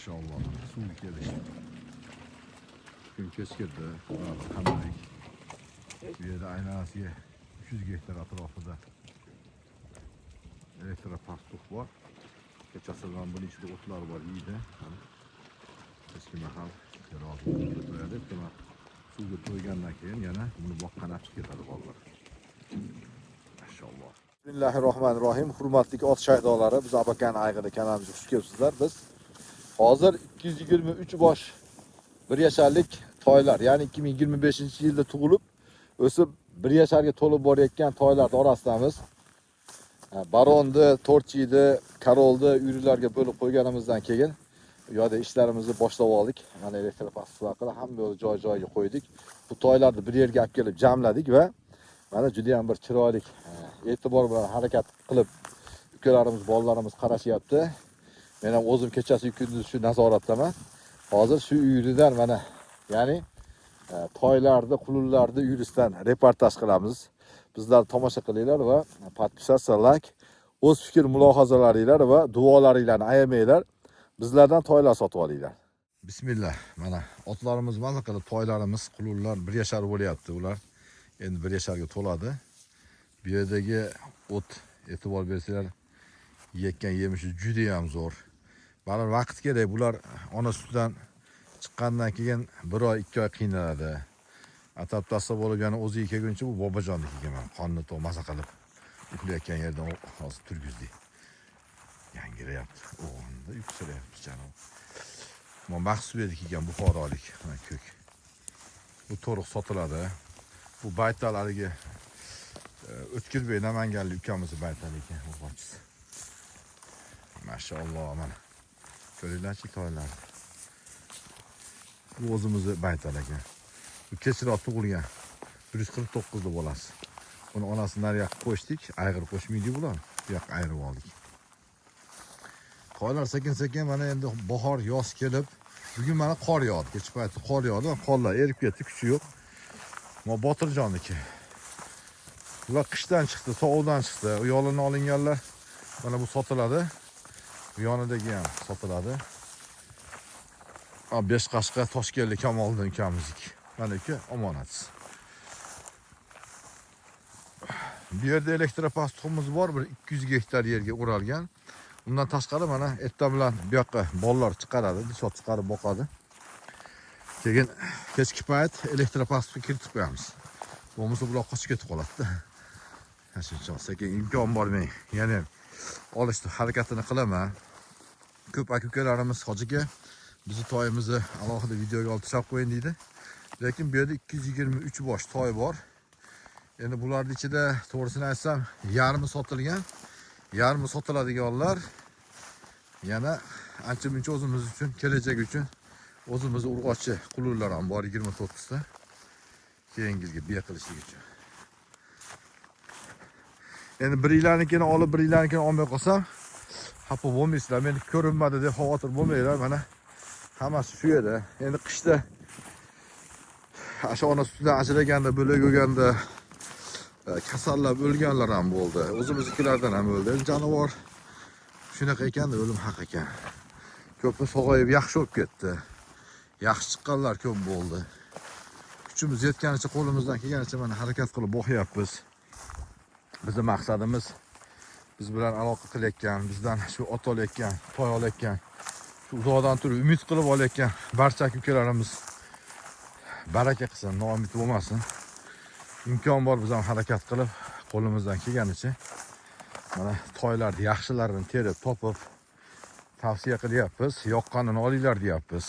Maşallah. Suv kelishdi. Kun kechgirdi. Qanday. Bu yerda aylanasiga 300 gektar atrofida elektropark bor. Kechasidan buning ichida o'tlar bor yeydi. Eski mahal suvga to'yadi. Suvga to'ygandan keyin yana buni boqqan achib ketadi bolalar. Maşallah. Bismillahirrohmanirrohim. Hurmatli ot shaydolari, biz Abakan ayg'ida kanalimizga xush kelibsizlar. Biz hozir 223 bosh 1 yasharlik toylar, ya'ni 2025-yilda tug'ilib, o'sib 1 yasharga to'lib borayotgan toylarning orasidamiz. Baronni, Torchiyni, Karolni uyrilarga bo'lib qo'yganimizdan keyin bu yerda ishlarimizni boshlab oldik. Mana elektropasport qilib hamma joy-joyiga qo'ydik. Bu toylarni bir yerga olib kelib jamladik va mana juda ham bir chiroyli e'tibor bilan harakat qilib ukalarimiz, bolalarimiz qarashyapti. Men ham o'zim kechasi kunduz shu nazoratdaman. Hozir shu uyridan mana, ya'ni toylarni, qulunlarni uyrisidan reportaj qilamiz. Bizlarni tomosha qilinglar va podpisatsiya, like, o'z fikr mulohazalaringlar va duolaringlarni ayamanglar. Bizlardan toylar sotib olinglar. Bismillah. Mana otlarimiz mana qilib toylarimiz, qulunlar 1 yashar bo'lyapti ular. Endi 1 yasharga to'ladi. Bu yerdagi o't, e'tibor bersanglar, yekkan yemishi juda ham zo'r. Mana vaqt kerak, bular ona sutidan chiqqandan keyin 1 oy, 2 oy qiynaladi. Adaptatsiya bo'lib yana o'ziga kelguncha bu bobojonniki mana qonni to'q maza qilib uxlayotgan yerdan hozir turgizdik. Yangirayapti. O'g'inda yuksalyapti janob. Bu maxsus berdik ekan Buxorolik, mana ko'k. Bu to'riq sotiladi. Bu baytal haligi O'tkirbek Namanganlik ukamizni baytal ekan, bu bochisi. Maşallah mana. Ko'ringlarchi toylar. Bu o'zimizni baytal ekan. Bu kechroq tug'ilgan 149 da bolasi. Buni onasini nariyoqqa qo'shdik, ayg'ir qo'shmaydik bular. Bu yoqqa ayirib oldik. Toylar sekin-sekin mana endi bahor, yoz kelib, bugun mana qor yog'di, kech payti qor yog'di va qorlar erib ketdi, kuchi yo'q. Ma Botirjonniki. Bular qishdan chiqdi, sovuqdan chiqdi. U yo'lini olinganlar mana bu sotiladi. Bu yonidagi ham sotiladi. 5 qashqa Toshkentlik Kamoliddin ukamizniki. Mana aka omonat. Bu yerda elektropastuqimiz bor, bir 200 gektar yerga o'ralgan. Undan tashqari mana erta bilan bu yoqqa bolalar chiqaradi, dishot chiqarib boqadi. Keyin kechki payt elektropastuqqa kiritib qo'yamiz. Bo'lmasa bular qochib ketib qoladi. Shuncha sekin imkon bor men yana olishni harakatini qilaman. Ko'p aka-ukalarimiz hojiga bizni toyimizni alohida videoga olib tashlab qo'yin deydi. Lekin bu yerda 223 bosh toy bor. Endi bularning ichida to'g'risini aytsam, yarmi sotilgan, yarmi sotiladiganlar yana ancha-muncha o'zimiz uchun, kelajak uchun o'zimizni urg'ochi qulunlar ham bor 29 ta. Keyingi yilga biya qilishlik uchun. Endi birlarnikini olib, birlarnikini olmay qolsam, xafa bo'lmaysizlar. Meni ko'rinmadi deb xavotir bo'lmanglar. Mana hammasi shu yerda. Endi qishda asha ona sutidan ajraganda, bo'lak o'ganda kasallab o'lganlar ham bo'ldi. O'zimiznikilardan ham o'ldi. Jonivor shunaqa ekanda, o'lim haq ekan. Ko'pi sog'ayib yaxshi bo'lib ketdi. Yaxshi chiqqanlar ko'p bo'ldi. Kuchimiz yetganicha, qo'limizdan kelganicha mana harakat qilib boqyapmiz. Bizning maqsadimiz biz bilan aloqa qilayotgan, bizdan shu ot olayotgan, toy olayotgan, shu uzoqdan turib umid qilib olayotgan barcha ukalarimiz baraka qilsin, noumid bo'lmasin. Imkon bor biz ham harakat qilib, qo'limizdan kelganicha mana toylarni yaxshilarini terib, topib tavsiya qilyapmiz. Yoqqanini olinglar deyapmiz.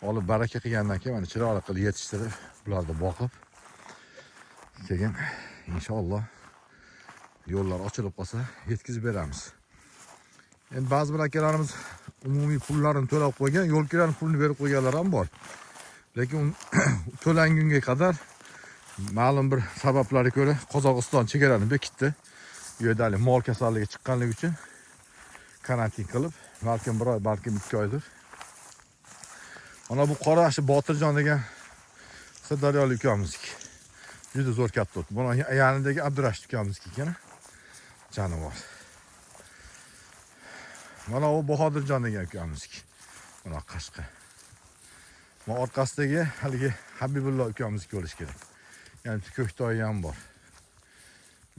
Olib baraka qilgandan keyin mana chiroyli qilib yetishtirib, bularni boqib keyin inshaalloh yo'llar ochilib qolsa yetkazib beramiz. Endi ba'zi bir akalarimiz umumiy pullarini to'lab qo'ygan, yo'l kirani pulini berib qo'yganlar ham bor. Lekin to'langunga qadar ma'lum bir sabablarga ko'ra Qozog'iston chegarani bekitdi. Bu yerda mol kasalligi chiqqanligi uchun karantin qilib, balkim 1 oy, balkim 2 oydir. Mana bu qora shu Botirjon degan Sirdaryolik ukamizniki. Juda zo'r katta o't. Buni yanidagi Abdurashid ukamizniki ekan. Jonivor. Mana bu Bahodirjon degan ukamizniki. Mana Qashqa. Mana orqasidagi haligi Habibullo ukamizni ko'rish kerak. Yani Ko'ktoyi ham bor.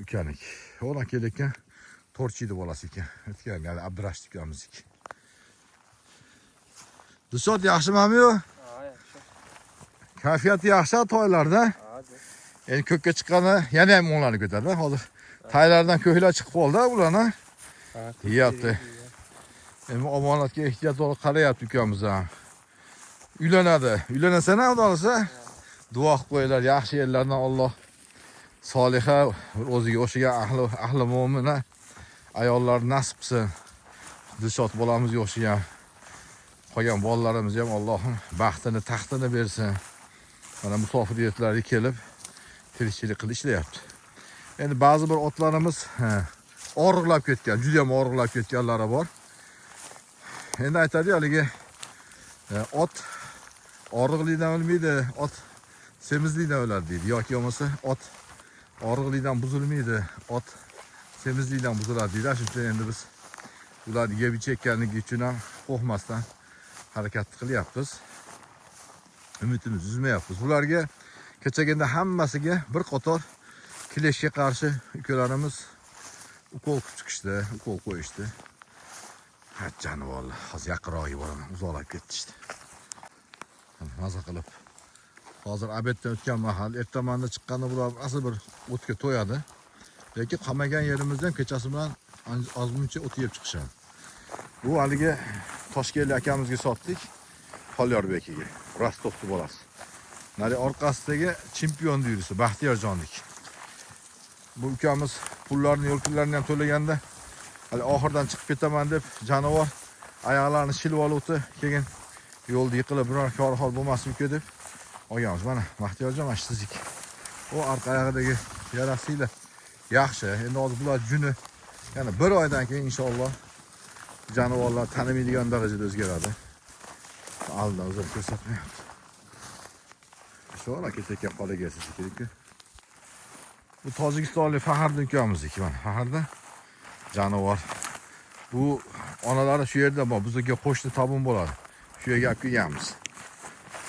Ukanik. Ona kelayotgan Torchiydi bolasi ekan. O'tgan yani Abdurashid ukamizniki. Dusot yaxshimi-yu? Ha, yaxshi. Kayfiyati yaxshi toylarda. Endi ko'kka chiqqani yana ham onlarni ko'tardi. Hozir taylardan ko'klar chiqib qoldi bularni. Yeyapti. Endi omonatga ehtiyotli qarayapti ukamiz ham. Uylanadi. Uylanasana Xudo olsa duo qilib qo'yinglar. Yaxshi yerlardan Alloh soliha o'ziga o'xshagan ahli mo'mina ayollar nasib qilsin. Dilshod bolamizga o'xshagan qolgan bolalarimizga ham Allohim baxtini, taxtini bersin. Mana musofiriyatlarga kelib tirikchilik qilib ishlayapti. Endi ba'zi bir otlarimiz og'riqlab ketgan, juda ham og'riqlab ketganlari bor. Endi aytadi haligi ot og'riqlikdan o'lmaydi, ot semizlikdan o'ladi deydi. Yoki bo'lmasa ot og'riqlikdan buzilmaydi, ot semizlikdan buziladi deydi. Shuning uchun endi biz ularni yeb chekkanligi uchun ham qo'rqmasdan harakat qilyapmiz. Umidimizni uzmayapmiz. Ularga kechaganda hammasiga bir qator kleshga qarshi ukalarimiz ukol chiqishdi, ukol qo'yishdi. Ha jonivorlar, hozir yaqinroq boraman, uzoqlab ketishdi. Maza qilib. Hozir obeddan o'tgan mahal, ertamanda chiqqanda bular asl bir o'tga to'yadi. Lekin qamagan yerimizdan kechasi bilan ozmuncha o't yeb chiqishadi. Bu haligi Toshkentlik akamizga sotdik. Polyorbekiga, Rostovni bolasi. Nari orqasidagi chempion yurisi Baxtiyorjonlik. Bu ukamiz pullarni, yo'l pullarini ham to'laganda hali oxirdan chiqib ketaman deb jonivor oyoqlarini shilib olibdi. Keyin yo'lda yiqilib biror kor-hol bo'lmasin deb olganmiz. Mana Baxtiyorjon mana sizlik. O orqa oyog'idagi yarasilar yaxshi. Endi hozir bular juni yana bir oydan keyin inshaalloh jonivorlar tanimaydigan darajada o'zgaradi. Aldan o'zini ko'rsatmayapti. Sonra ketayotgan qolaga kerak. Bu Tojikistonlik Faxriddin ukamizniki mana. Faxriddin jonivor. Bu onalari shu yerda bor. Bizga qo'shni tabun bo'ladi. Shu yerga olib kelganmiz.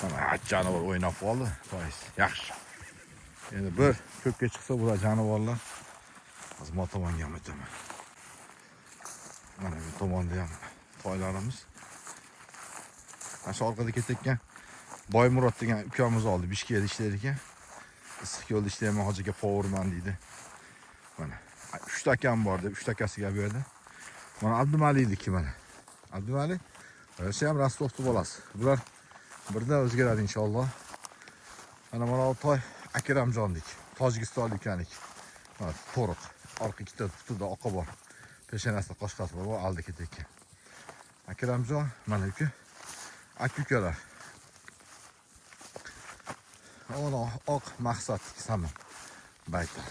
Mana jonivor o'ynab qoldi. Yaxshi. Endi bir ko'kka chiqsa bular jonivorlar xizmat tomonga ham o'taman. Mana bu tomonda ham toylarimiz. Shu orqada ketayotgan Boymurod degan ukamiz oldi. Bishkekda ishlaydi ekan. Issiq yo'lda ishlayman, hojiga powerman deydi. Mana 3 ta akam bor deb 3 ta akasiga berdi. Mana Abdumaliy'niki mana. Abdumali o'sha ham Rostovni bolasi. Bular birdan o'zgaradi inshaalloh. Mana toy Akramjonlik, Tojikistonlik ekanlik. Mana to'riq. Orqa ikkita qutida oqa bor. Peshanasida qo'shqasi bor, oldi ketayotgan. Akramjon mana uka. Akukalar. Ona oq maqsad samim. Baytlar.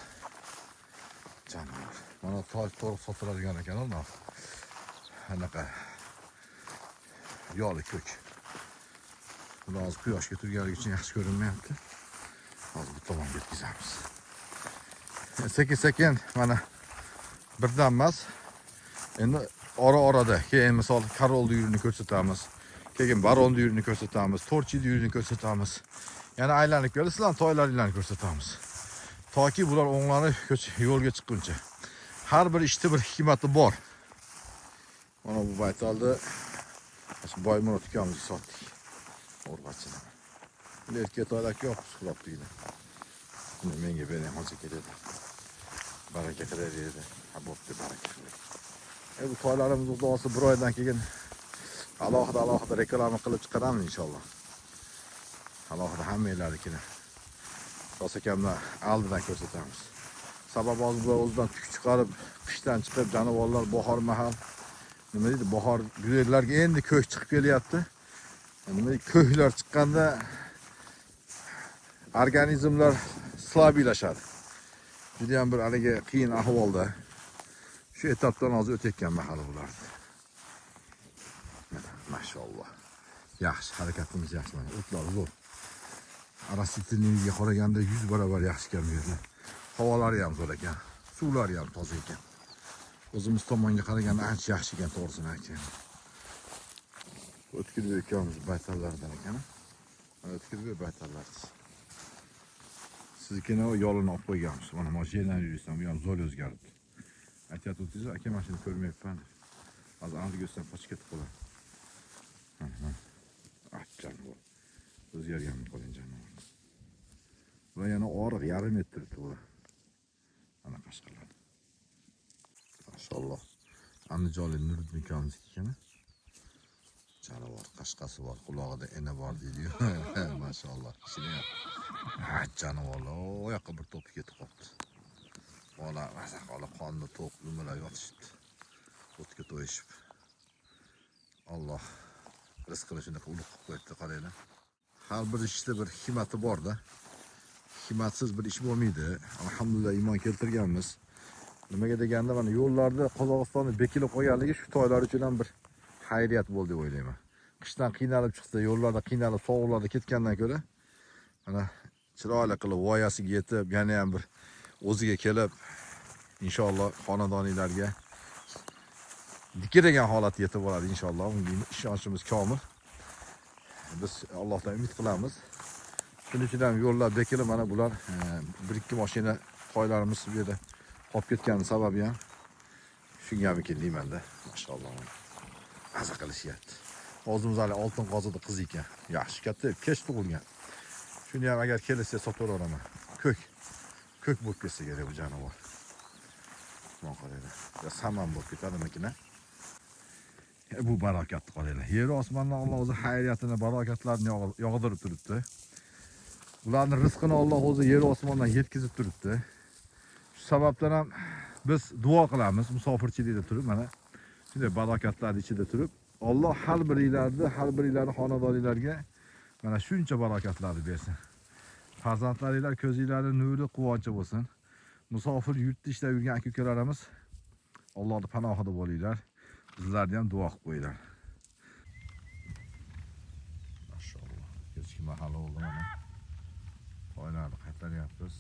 Jonivor. Mana toy to'riq sotiladigan ekan ular. Anaqa yoli ko'k. Buni hozir quyoshga turganligi uchun yaxshi ko'rinmayapti. Hozir bu tomonga yetkazamiz. Sekin-sekin mana birdan emas. Endi ora-orada keyin misol Karolni yurini ko'rsatamiz. Keyin Baronni yurini ko'rsatamiz, Torchiyni yurini ko'rsatamiz. Yana aylanib kelib sizlar toylaringlarni ko'rsatamiz. Toki bular o'nglanib yo'lga chiqquncha. Har bir ishda bir hikmati bor. Mana bu baytalda Boymurod ukamizga sotdik. O'rg'achidan. Erkak toylar yo'q, suqlab deydi. Menga bering hozir keladi. Baraka qilar edi. Ha bo'pti, baraka qilar. Bu toylarimiz uzoqsa bir oydan keyin alohida reklama qilib chiqaramiz inshaalloh. Alohida hammalarnikini. Rosakamlar aldidan ko'rsatamiz. Sababi hozir bular o'zidan tuk chiqarib, qishdan chiqib jonivorlar bahor mahal nima deydi, bahor gullarga endi ko'k chiqib kelyapti. Nima deydi, ko'klar chiqqanda organizmlar slabiylashadi. Juda ham bir haligi qiyin ahvolda. Shu etapdan hozir o'tayotgan mahal bular. Maşallah. Yaxshi, harakatimiz yaxshi mana. O'tlar zo'r. Arasitiniga qaraganda 100 barobar yaxshi ekan bu yerlar. Havolari ham zo'r ekan. Suvlari ham toza ekan. O'zimiz tomonga qaraganda ancha yaxshi ekan, to'g'risini aytganda. O'tkir akamiz baytallardan ekan. O'tkir baytallarsiz. Siznikini yo'lini olib qo'yganmiz. Mana mashinadan yursam, bu ham zo'r o'zgardi. Aytayotib o'tdingiz, aka mashina ko'rmayapman. Hozir aniq ko'rsam qochib ketib qolaman. Achchan bu. O'zgargan qoling janob. Va yana oriq yarim metr turibdi bu. Ana qashqalar. Maşallah. Andijonlik Nuriddin akamizniki ekan. Canavar qashqasi bor, qulog'ida ena bor deydi-yu. Maşallah. Ishini canavarlar o yoqqa bir to'p ketib qolibdi. Bola masaqoli qonni to'q nimalar yotishibdi. O'tga to'yishib. Alloh rizqini shunaqa ulug' qilib qo'yibdi, qaranglar. Har bir ishda bir himmati bor-da. Himmatsiz bir ish bo'lmaydi. Alhamdulillah iymon keltirganmiz. Nimaga deganda mana yo'llarda Qozog'istonda bekilib qo'yganligi shu toylar uchun ham bir xayriyat bo'ldi deb o'ylayman. Qishdan qiynalib chiqsa, yo'llarda qiynalib sovuqlarda ketgandan ko'ra mana chiroyli qilib voyasiga yetib, yana ham bir o'ziga kelib, inshaalloh xonadoniylarga dikiragan holatga yetib boradi inshaalloh. Bunga ishonchimiz komil. Biz Allohdan umid qilamiz. Shuning uchun ham yo'llar bekilib, mana bular 1-2 mashina toylarimiz bu yerda qolib ketgani sababi ham shungamkin deyman-da. Maşallah. Maza qilishyapti. O'zimiz hali oltin qozida qiz ekan. Yaxshi katta, kech tug'ilgan. Shuni ham agar kelsa sotib olaman. Ko'k bo'lib ketsa kerak bu jonivor. Mana qaranglar. Ya saman bo'lib ketadimikin-a? Bu barakatli qaranglar. Yer osmondan Alloh o'zi xayriyatini, barakatlarini yog'dirib turibdi. Ularning rizqini Alloh o'zi yer osmondan yetkazib turibdi. Shu sababdan ham biz duo qilamiz musofirchilikda turib, mana shunday barakatlarning ichida turib, Alloh har biringlarni xonadoninglarga mana shuncha barakatlarni bersin. Farzandlaringlar ko'zinglarning nuri, quvonchi bo'lsin. Musofir yurtda ishlab yurgan aka-ukalarimiz Allohning panohida bo'linglar. Bizlarni ham duo qilib qo'yinglar. Maşallah. Kechki mahal oldu mana. Toylarni qaytaryapmiz.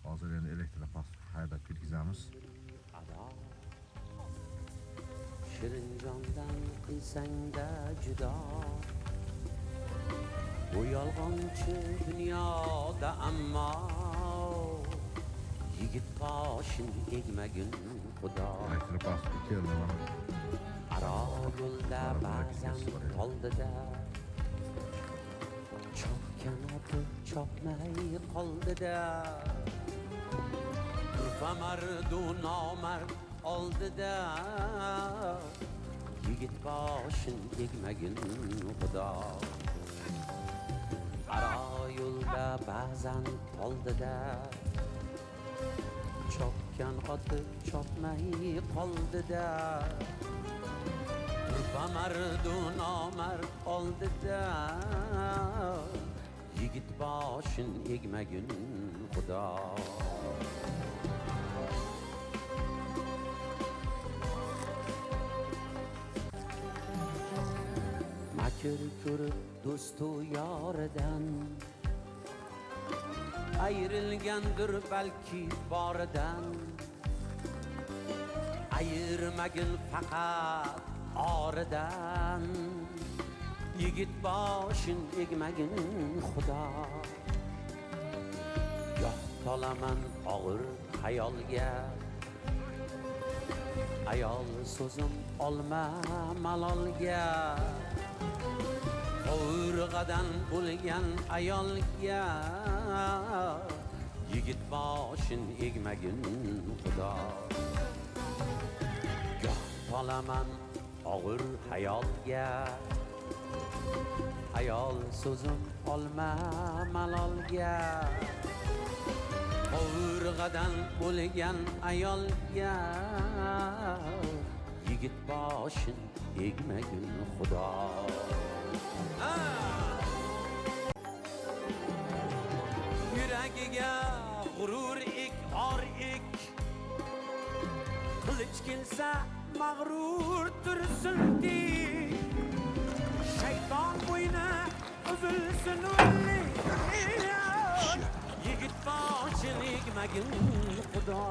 Hozir endi elektropas haydab kirgizamiz. Shirin jondan qilsang-da judo, bu yolg'onchi dunyoda ammo yigit boshing egmagun xudo. Elektropas keldi mana. Aro yo'lda ba'zan qoldida, chopgan otib chopmay qoldida, turfa mardu nomard oldida, yigit boshing egmagun xudo. Aro yo'lda ba'zan qoldida, chopgan otib chopmay qoldida, turfa mardu nomard oldida, yigit boshing egmagun xudo. Makr ko'rib do'stu yoridan, ayrilgandir balki boridan, ayirmagin faqat oridan, yigit boshing egmagin xudo. Yo'q tolaman og'ir xayolga, ayol so'zim olma malolga, qovurg'adan bo'lgan ayolga, yigit boshing egmagin xudo. Goh tolaman og'ir xayolga, ayol so'zim olma malolga, qovurg'adan bo'lgan ayolga, yigit boshing egmagin xudo. Yuragiga g'urur ek, or ek, qilich kelsa mag'rur tursin dey, shayton bo'yni uzilsin o'lik, yigit boshing egmagin xudo.